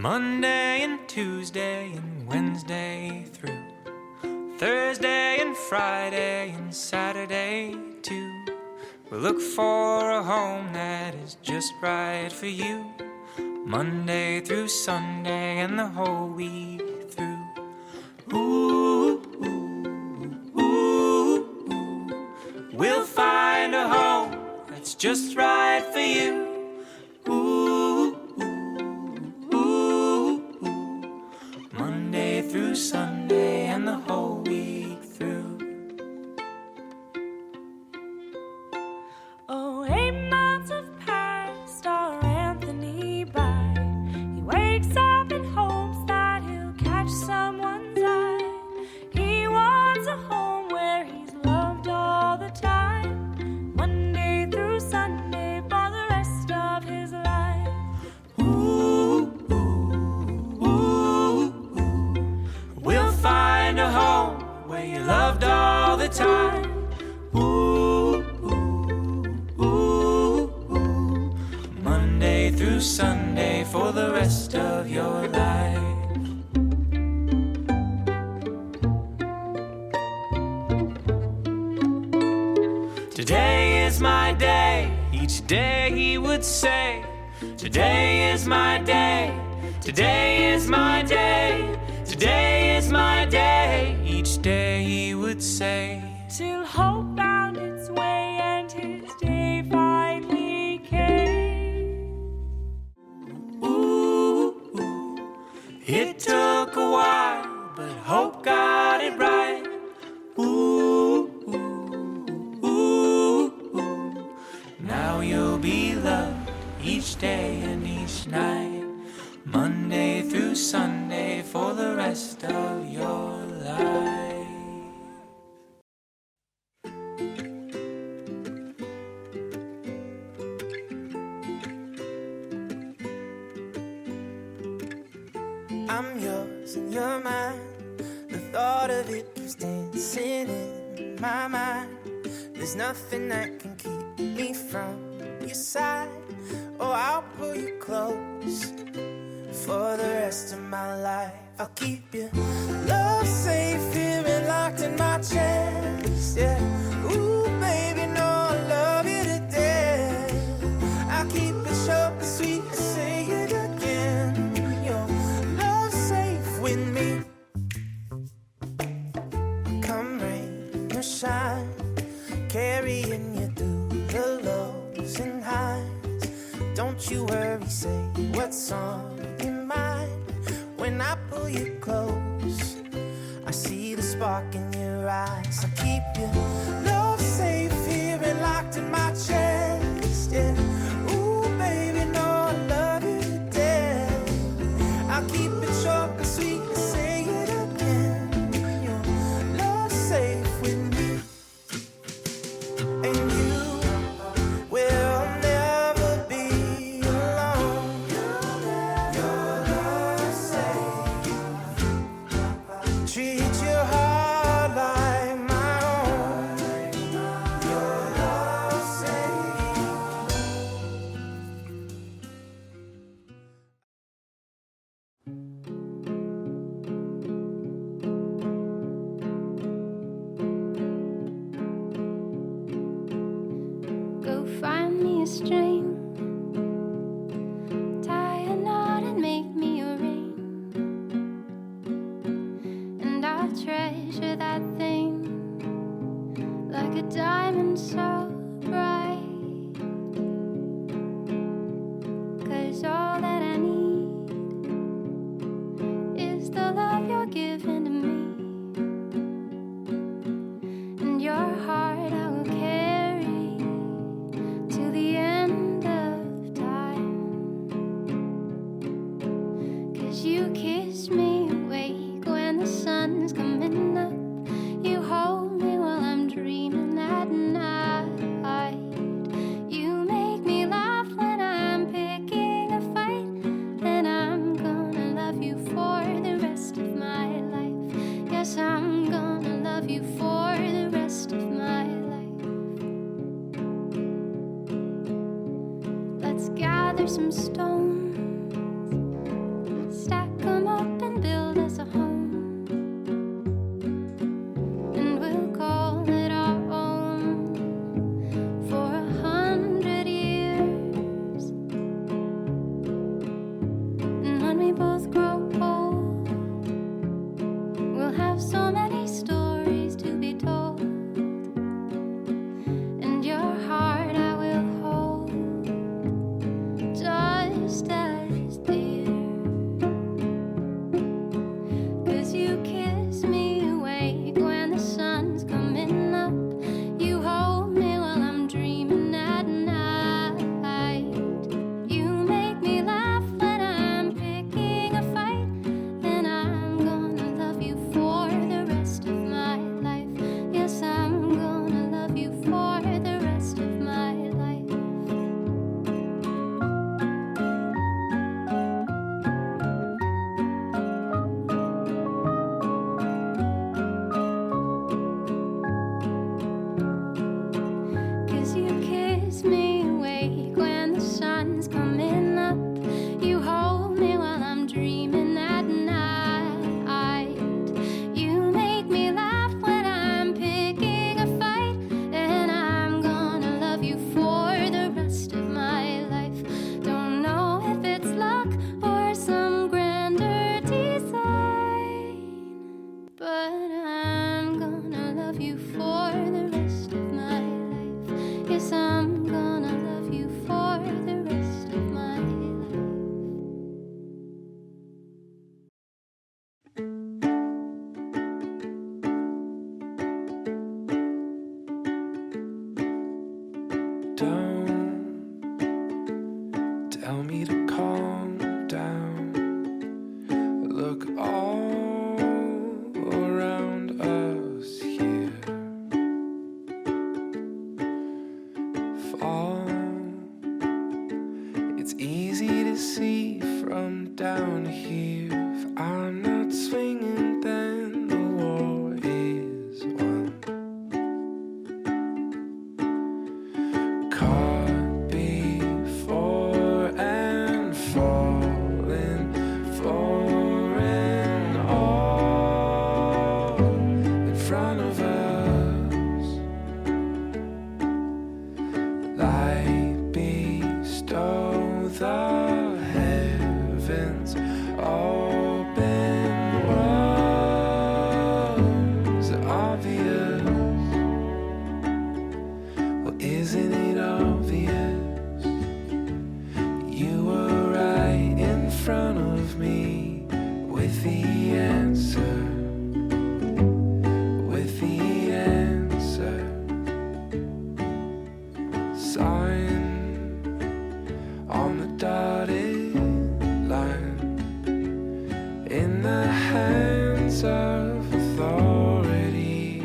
Monday and Tuesday and Wednesday through Thursday and Friday and Saturday too. We'll look for a home that is just right for you, Monday through Sunday and the whole week through. Ooh, ooh, ooh, ooh. We'll find a home that's just right for you. Ooh, ooh, ooh, ooh. Monday through Sunday and the whole week through. Oh, 8 months have passed, our Anthony by. He wakes up and hopes that he'll catch someone's eye. He wants a home where he's loved all the time, Monday through Sunday for the rest of his life. Ooh, ooh, ooh, ooh. We'll find a home where you're loved all the time. Ooh, ooh, ooh, ooh. Monday through Sunday for the rest of your life. Today is my day, each day he would say. Today is my day, today is my day, today is my day, each day he would say. Till hope found its way and his day finally came. Ooh, ooh. It took a while, but hope got it right. Ooh, ooh, ooh, ooh. Now you'll be loved each day and each night, Monday through Sunday for the rest of your life. I'm yours and you're mine. The thought of it keeps dancing in my mind. There's nothing that can keep me from your side. Oh, I'll pull you close for the rest of my life. I'll keep your love safe here and locked in my chest. Yeah, ooh, baby, no, I love you to death. I'll keep it short and sweet and say it again. Your love safe with me. Come rain or shine, carrying you through the lows and highs. Don't you worry, say what's on your mind. When I pull you close, I see the spark in your eyes. I'll keep your love safe here and locked in my chest. Yeah, ooh, baby, no, I love you to death. I'll keep it short and sweet and say it again. Your love safe with me, and you will never be alone. Your love safe. Treat your heart like my own. Your love safe. Go find me a string, tie a knot and make me a ring, and I'll treasure that thing like a diamond so bright. 'Cause all that I need is the love you're giving to me, and your heart I will carry to the end of time. 'Cause you kiss me awake when the sun's coming up. You hold me while I'm dreaming at night. You make me laugh when I'm picking a fight, and I'm gonna love you for the rest of my life. Yes, I'm gonna love you for the rest of my life. Let's gather some stones, we both grow old, we'll have so many stories to be told, and your heart I will hold just as dear. 'Cause you kiss me awake when the sun's coming up. You hold me while I'm dreaming at night. You make me laugh when I'm picking a fight, and I'm gonna love you for the rest of my life. Yes, I'm gonna love you for the rest of my life. Cause you kiss me awake when the sun's coming up. You hold me while I'm dreaming at night. You make me laugh when I'm picking a fight, and I'm gonna love you for the rest of my life. Don't know if it's luck or some grander design, but I'm gonna love you for the rest of my life. Yes, I'm gonna love you for the rest of my life. Don't tell me to calm down. Look all around us here. Fall. It's easy to see from down here. If I'm not swinging, then the war is won. Caught before and falling for and all in front of us. Light bestow the heavens, open was obvious. Well, isn't it obvious? You were right in front of me with the answer, with the answer. Sign on the dotted line, in the hands of authority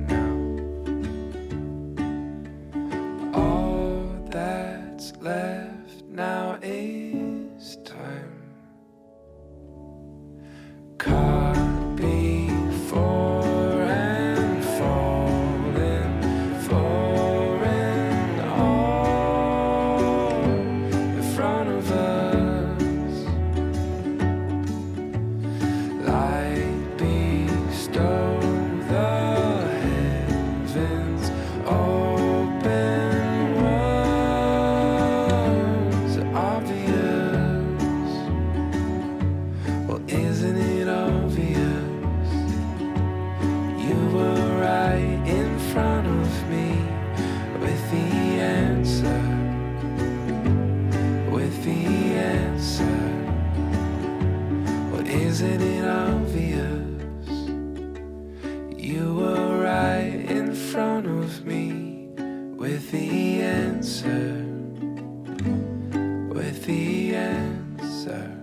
now. All that's left now is time. Caught before and falling for and all in front of us. Light bestow the heavens, open was obvious. Well, isn't it obvious? You were right in front of me with the answer, with the answer. Well, isn't it obvious? You were right in front of me with the answer, with the answer.